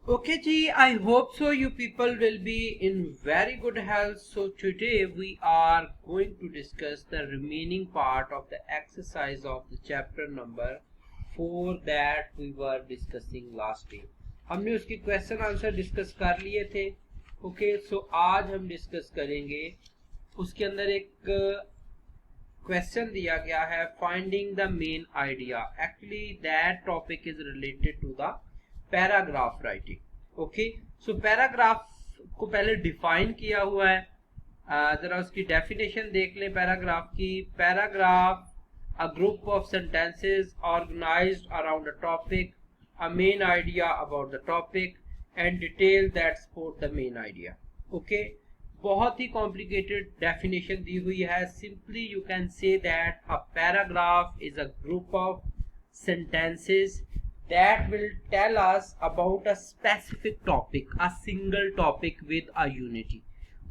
Okay, Ji, I hope so. You people will be in very good health. So, today we are going to discuss the remaining part of the exercise of the chapter number 4 that we were discussing last week. हमने उसकी question answer discuss कर लिए थे. Okay, सो आज हम discuss करेंगे. उसके अंदर एक क्वेश्चन दिया गया है, finding the main idea. Actually that topic is related to the paragraph writing. Okay, so paragraph को पहले डिफाइन किया हुआ है. जरा उसकी डेफिनेशन देख लें पैराग्राफ की. Paragraph a group of sentences organised around a topic, a main idea about the topic and detail that support the main idea. Okay, बहुत ही कॉम्प्लिकेटेड डेफिनेशन दी हुई है. Simply you can say that a paragraph is a group of sentences that will tell us about a specific topic, a single topic with a unity.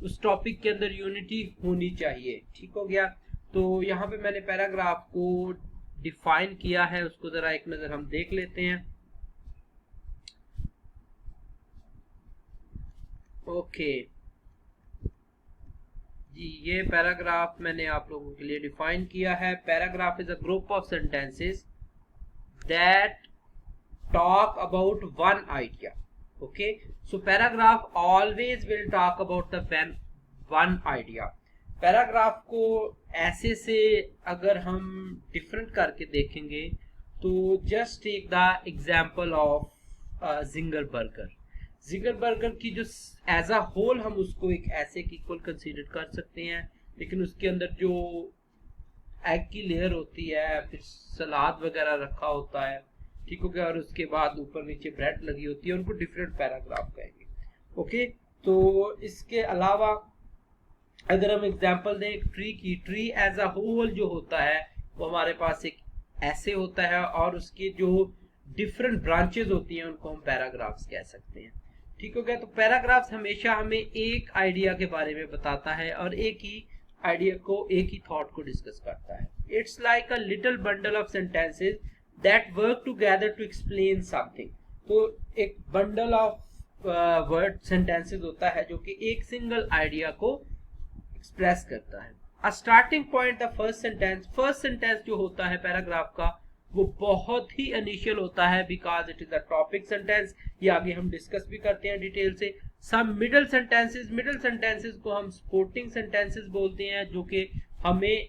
उस topic के अंदर unity होनी चाहिए. ठीक हो गया. तो यहाँ पे मैंने पैराग्राफ को डिफाइन किया है, उसको जरा एक नजर हम देख लेते हैं. ओके जी, ये पैराग्राफ मैंने आप लोगों के लिए डिफाइन किया है. Paragraph is a group of sentences that talk about one idea. Okay, so paragraph always will talk about the one idea. Paragraph को ऐसे से अगर हम डिफरेंट करके देखेंगे तो just take the example of Zinger burger. Zinger burger की जो एज अ होल हम उसको एक ऐसे की इक्वल कंसीडर कर सकते हैं, लेकिन उसके अंदर जो एग की लेयर होती है, फिर सलाद वगैरह रखा होता है, ठीक हो गया, और उसके बाद ऊपर नीचे ब्रेड लगी होती है, उनको डिफरेंट पैराग्राफ कहेंगे. ओके, तो इसके अलावा अगर हम एग्जांपल दें ट्री की, ट्री एज अ होल जो होता है वो हमारे पास एक ऐसे होता है, और उसकी जो डिफरेंट ब्रांचेस होती हैं उनको हम पैराग्राफ्स कह सकते हैं. ठीक हो गया. तो पैराग्राफ्स हमेशा हमें एक आइडिया के बारे में बताता है और एक ही आइडिया को, एक ही थॉट को डिस्कस करता है. It's like a little bundle of sentences that work together to explain something. तो एक बंडल ऑफ वर्ड सेंटेंसेस होता है जो कि एक सिंगल आइडिया को एक्सप्रेस करता है. अ starting point the first sentence जो होता है पैराग्राफ का वो बहुत ही इनिशियल होता है, because it is a topic sentence. ये आगे हम डिस्कस भी करते हैं डिटेल से. सम मिडिल सेंटेंसेस को हम सपोर्टिंग सेंटेंसेस बोलते हैं, जो कि हमें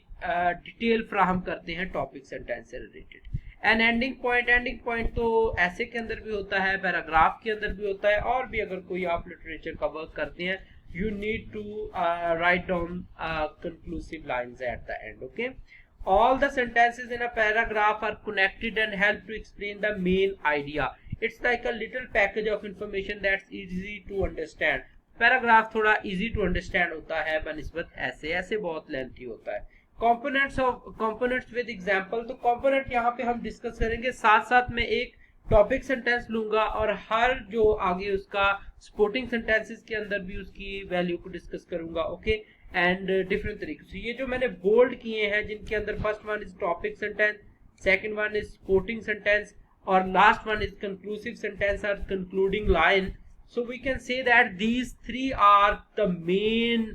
डिटेल फ्राहम करते हैं टॉपिक सेंटेंस से रिलेटेड. एन एंडिंग पॉइंट तो ऐसे के अंदर भी होता है, पैराग्राफ के अंदर भी होता है, और भी अगर कोई आप लिटरेचर का वर्क करते हैं you need to write down conclusive lines at the end. Okay, all the sentences in a paragraph are connected and help to explain the main idea. It's like a little package of information that's easy to understand. Paragraph थोड़ा easy to understand होता है बनिस्बत ऐसे बहुत lengthy होता है. components with example. तो component यहाँ पे हम डिस्कस करेंगे, साथ साथ में एक टॉपिक सेंटेंस लूंगा और हर जो आगे उसका सपोर्टिंग सेंटेंसेस के अंदर भी उसकी वैल्यू को डिस्कस करूंगा. ओके, एंड डिफरेंट तरीके से ये जो मैंने बोल्ड किए हैं, जिनके अंदर first one is topic sentence, second one is supporting sentence, और last one is conclusive sentence और concluding line. So we can say that these three are the main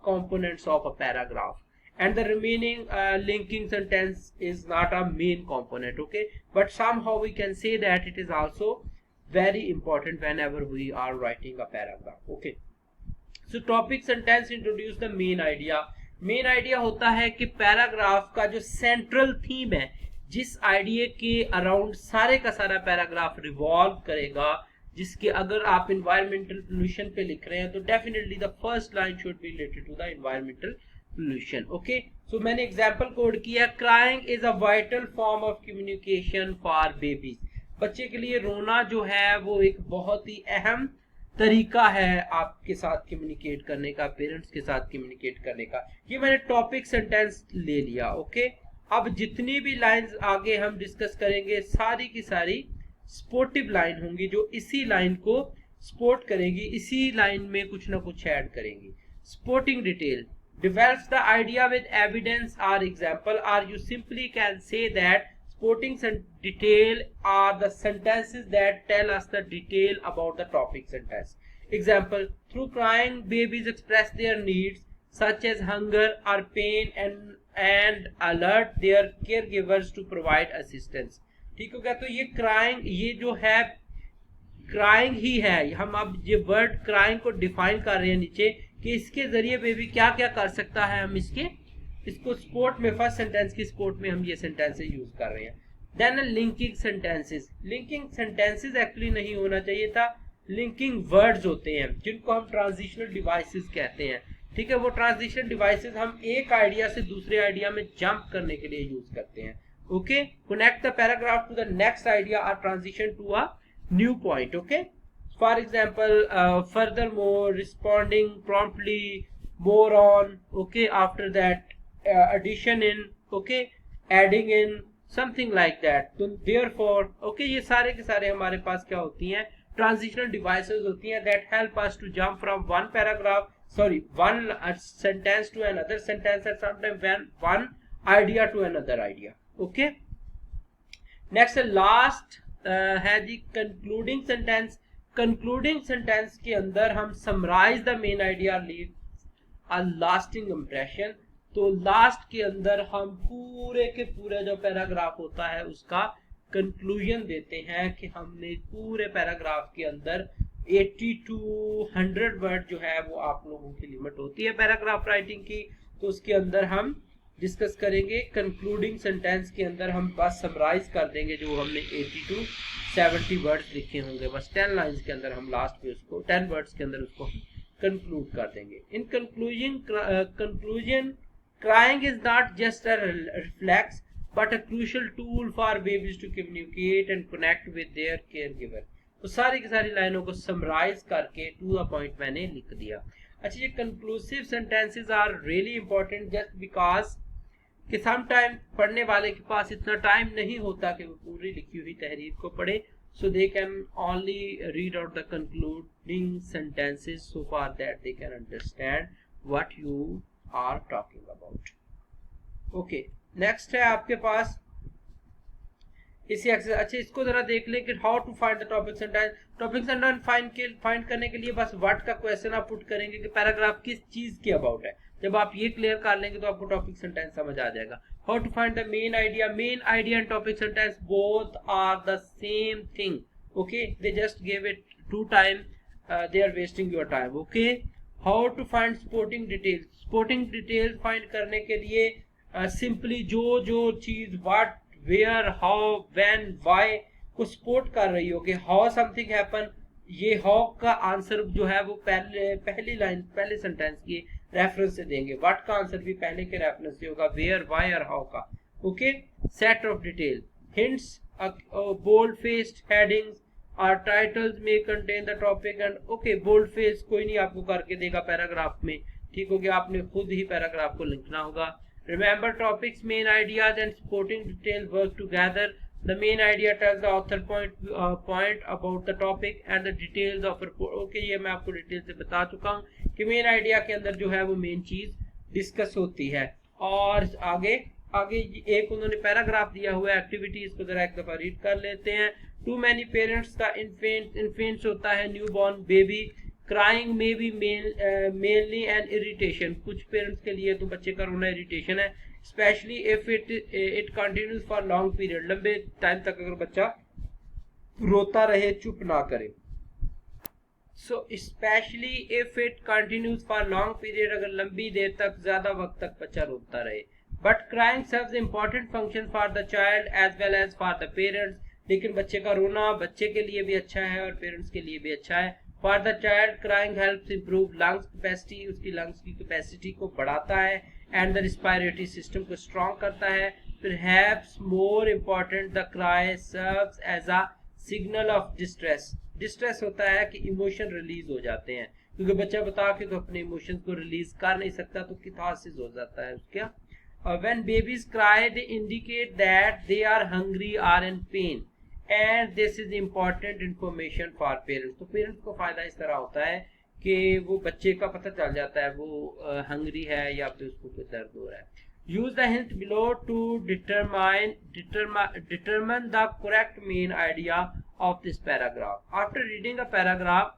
components of a paragraph, and the remaining linking sentence is not a main component. Okay, but somehow we can say that it is also very important whenever we are writing a paragraph. Okay, so topic sentence introduce the main idea. Main idea होता है कि paragraph का जो central theme है, जिस idea के around सारे का सारा पैराग्राफ रिवॉल्व करेगा, जिसके अगर आप इन्वायरमेंटल पोल्यूशन पे लिख रहे हैं तो definitely the first line should be related to the environmental pollution. Okay, so मैंने एग्जांपल कोड किया, crying is a vital form of communication for babies. बच्चे के लिए रोना जो है वो एक बहुत ही अहम तरीका है आपके साथ कम्युनिकेट करने का, पेरेंट्स के साथ कम्युनिकेट करने का. ये मैंने टॉपिक सेंटेंस ले लिया. ओके, अब जितनी भी लाइंस आगे हम डिस्कस करेंगे सारी की सारी सपोर्टिव लाइन होंगी, जो इसी लाइन को सपोर्ट करेगी, इसी लाइन में कुछ ना कुछ ऐड करेंगी. Supporting detail develops the idea with evidence or example, or you simply can say that Sporting detail are the sentences that tell us the detail about the topic sentence. Example, through crying babies express their needs such as hunger or pain and alert their caregivers to provide assistance. ठीक हो गया? तो ये crying, ये जो है crying he है. हम अब ये वर्ड क्राइंग को डिफाइन कर रहे हैं नीचे कि इसके जरिए बेबी क्या क्या कर सकता है. हम इसको स्पोर्ट में, फर्स्ट सेंटेंस की स्पोर्ट में हम ये सेंटेंसेस यूज कर रहे हैं. Then linking sentences. Linking sentences actually नहीं होना चाहिए था, लिंकिंग वर्ड्स होते हैं जिनको हम ट्रांजिशनल डिवाइसेस कहते हैं. ठीक है, वो ट्रांजिशन डिवाइसेस हम एक आइडिया से दूसरे आइडिया में जंप करने के लिए यूज करते हैं. Okay, connect the paragraph to the next idea और transition to a new point. Okay, for example, furthermore, responding promptly, more on, okay, after that, addition in, okay, adding in, something like that. तो therefore, okay, ये सारे के सारे हमारे पास क्या होती हैं, ट्रांजिशनल डिवाइसेस होती हैं that help us to jump from one paragraph, sorry, one sentence to another sentence, and sometimes one idea to another idea. Okay, next last है जी concluding sentence. concluding sentence के अंदर हम summarize the main idea, leave a lasting impression. तो last के अंदर हम पूरे के पूरे जो पैराग्राफ होता है उसका कंक्लूजन देते हैं कि हमने पूरे पैराग्राफ के अंदर 80 to 100 वर्ड जो है वो आप लोगों की लिमिट होती है पैराग्राफ राइटिंग की. तो उसके अंदर हम डिस्कस करेंगे. कंक्लूडिंग सेंटेंस के अंदर हम बस समराइज कर देंगे जो हमने 80 to 70 वर्ड्स लिखे होंगे. बस 10 लाइंस के अंदर हम लास्ट में उसको 10 वर्ड्स के अंदर उसको कंक्लूड कर देंगे. In conclusion, crying is not just a reflex but a crucial tool for babies to communicate and connect with their caregiver. तो सारी की सारी लाइनों को समराइज करके टू द पॉइंट मैंने लिख दिया. अच्छा, ये conclusive sentences are really important just because कि सम टाइम पढ़ने वाले के पास इतना टाइम नहीं होता कि वो पूरी लिखी हुई तहरीर को पढ़े. so they can only read out the concluding sentences so far that they can understand what you are talking about. okay, next है आपके पास इसी एक्सरसाइज. अच्छा, इसको जरा देख लें कि how to find the topic sentence. Topic sentence find करने के लिए बस व्हाट का क्वेश्चन आप पुट करेंगे कि पैराग्राफ किस चीज के अबाउट है. जब आप ये क्लियर कर लेंगे तो आपको टॉपिक सेंटेंस समझ आ जाएगा. How to find the main idea. Main idea and topic sentence both are the same thing. Okay, they just give it 2 time, they are wasting your time. Okay, how to find supporting details. Supporting details find करने के लिए simply जो चीज what, where, how, when, why को support कर रही हो कि हाउ समथिंग हैपन, ये हाउ का आंसर जो है वो पहली लाइन पहले सेंटेंस की रेफरेंस से देंगे. व्हाट का आंसर भी पहले के रेफरेंस से होगा, वेयर, व्हाई और हाउ का. Okay, set of detail, hints, bold faced headings और टाइटल्स में contain the topic and. Okay, bold face कोई नहीं आपको करके देगा पैराग्राफ में. ठीक हो गया, आपने खुद ही पैराग्राफ को लिखना होगा. Remember topics, main ideas and supporting details work together. The main idea tells the author point about the topic and the details of report. Okay, ये मैं आपको डिटेल से बता चुका हूँ कि मेन आइडिया के अंदर जो है वो मेन चीज डिस्कस होती है. और आगे एक उन्होंने पैराग्राफ दिया हुआ है एक्टिविटी, इसको जरा एक दफा रीड कर लेते हैं. टू मैनी पेरेंट्स का इन्फेंट्स होता है न्यू बॉर्न बेबी. क्राइंग में भी मेनली एन इरिटेशन. कुछ पेरेंट्स के लिए तो बच्चे का रोना इरिटेशन है, specially if it continues for long period. लंबे टाइम तक अगर बच्चा रोता रहे, चुप ना करे. So specially if it continues for long period, अगर लंबी देर तक, ज्यादा वक्त तक बच्चा रोता रहे. But crying serves important function for the child as well as for the parents. लेकिन बच्चे का रोना बच्चे के लिए भी अच्छा है और पेरेंट्स के लिए भी अच्छा है. For the child, crying helps improve lungs capacity. उसकी lungs की capacity को बढ़ाता है and the respiratory system को strong करता है. Perhaps more important, the cry serves as a signal of distress. Distress होता है कि emotion release हो जाते हैं, क्योंकि बच्चा बता के तो अपने emotions को release कर नहीं सकता, तो catharsis हो जाता है उसका. When babies cry, they indicate that they are hungry or in pain. And this is important information for parents. तो पेरेंट्स को फायदा इस तरह होता है कि वो बच्चे का पता चल जाता है वो हंग्री है या फिर उसको कोई दर्द हो रहा है. use the hint below to determine the correct main idea of this paragraph. After reading a paragraph,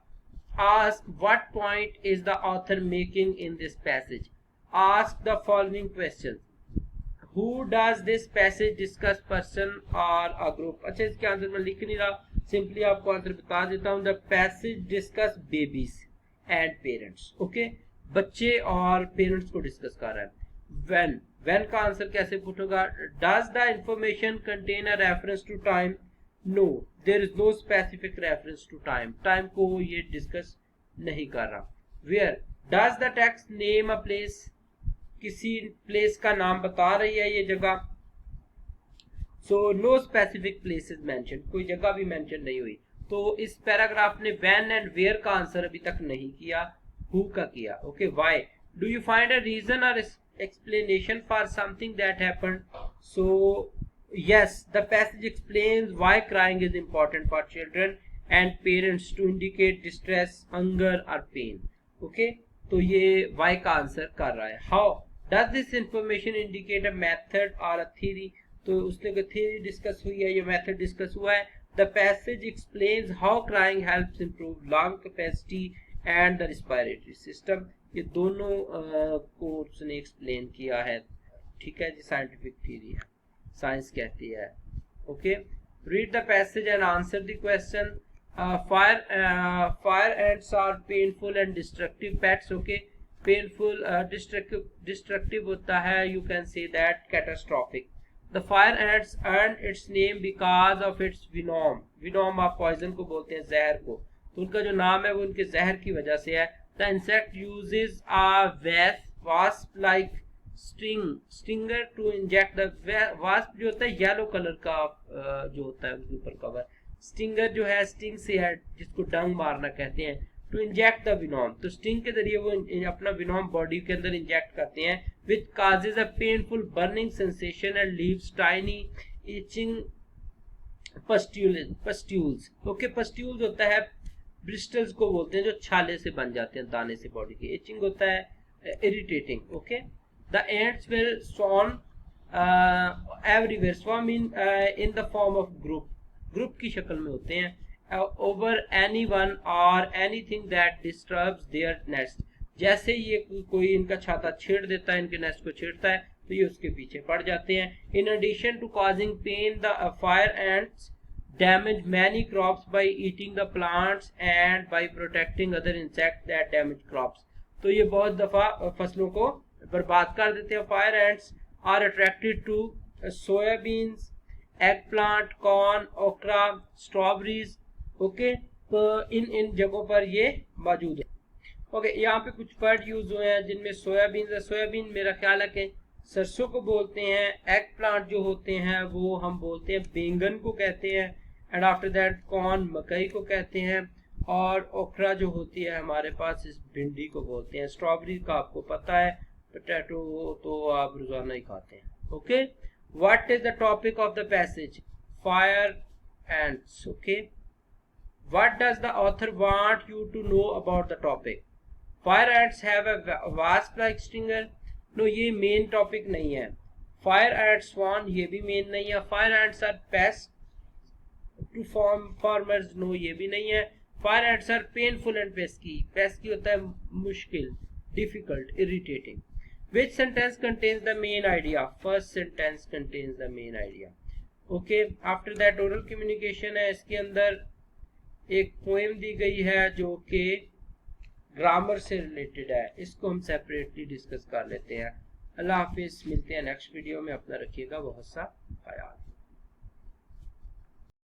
ask what point is the author making in this passage. Ask the following questions. Who does this passage discuss, person or a group? अच्छा, इसके answer मैं लिख नहीं रहा, simply आपको answer बता देता हूँ. The passage discuss babies and parents. Okay, बच्चे और पेरेंट्स को डिस्कस कर रहा है. when का आंसर कैसे पुट होगा? does the information contain a reference to time? no, there is no specific reference to time. time को ये डिस्कस नहीं कर रहा. where does the text name a place? किसी प्लेस का नाम बता रही है ये जगह. So no specific places mention, कोई जगह भी मेंशन नहीं हुई. तो इस पैराग्राफ ने व्हेन एंड वेयर का आंसर अभी तक नहीं किया, हु का किया. Okay, why do you find a reason और explanation for something that happened? So yes, the passage explains why crying is important for children and parents to indicate distress, anger or pain. Okay, तो ये why का answer कर रहा है. How does this information indicate a method or a theory? तो उसने कोई theory discuss हुई है, ये method डिस्कस हुआ है. The passage explains how crying helps improve lung capacity and the respiratory system. ये दोनों को उसने एक्सप्लेन किया है. ठीक है जी, साइंटिफिक थ्योरी है, साइंस कहती है. Okay, read the passage and answer the question. Fire ants are painful and destructive pests. Okay, painful, destructive होता है, you can say that catastrophic. The fire ants earn its name because of its venom. Venom आप poison को बोलते हैं, जहर को. तो उनका जो नाम है वो उनके जहर की वजह से है. The insect uses a wasp-like stinger to inject the wasp जो होता है येलो कलर का जो होता है उसके ऊपर कवर. स्टिंगर जो है स्टिंग से है, जिसको डंग मारना कहते हैं. टू इंजेक्ट द विनोम, तो स्टिंग के जरिए वो अपना विनोम बॉडी के अंदर इंजेक्ट करते हैं. Which causes a painful burning sensation and leaves tiny itching pustules. Okay, pustules होता है, ब्रिस्टल्स को बोलते हैं, जो छाले से बन जाते हैं दाने से बॉडी के. इचिंग होता है irritating. Okay, the ends will swarm everywhere. Swarm in the form of group की शक्ल में होते हैं. ओवर एनीवन और anything that disturbs there nest. जैसे ये कोई इनका छाता छेड़ देता है, इनके नेस्ट को छेड़ता है, तो ये उसके पीछे पड़ जाते हैं. In addition to causing pain, the fire ants damage many crops by eating the plants and by protecting other insects that damage crops. तो ये बहुत दफा फसलों को बर्बाद कर देते हैं. Fire ants are attracted to soybeans, eggplant, corn, okra, strawberries. Okay, तो इन जगहों पर ये मौजूद है. ओके, यहाँ पे कुछ वर्ड यूज हुए हैं जिनमें सोयाबीन है. सोयाबीन मेरा ख्याल है कि सरसों को बोलते हैं. एग प्लांट जो होते हैं वो हम बोलते हैं बैंगन को कहते हैं. एंड आफ्टर दैट कॉर्न मकई को कहते हैं. और ओखरा जो होती है हमारे पास, इस भिंडी को बोलते हैं. स्ट्रॉबेरी का आपको पता है, पोटैटो तो आप रोजाना ही खाते हैं. Okay, what is the topic of the passage? Fire ants. Okay, what does the author want you to know about the topic? Fire ants have a wasp like stinger. No, ये main topic नहीं है. Fire and स्वान, ये भी main नहीं है. Fire ants are pest to farmers. No, ये भी नहीं है. Fire ants are painful and pesky. Pesky होता है मुश्किल, difficult, irritating. Which sentence contains the main idea? First sentence contains the main idea. Okay, after that oral communication है. इसके अंदर एक पोएम दी गई है जो कि ग्रामर से रिलेटेड है. इसको हम सेपरेटली डिस्कस कर लेते हैं. अल्लाह हाफिज, मिलते हैं नेक्स्ट वीडियो में. अपना रखिएगा बहुत सा ख्याल.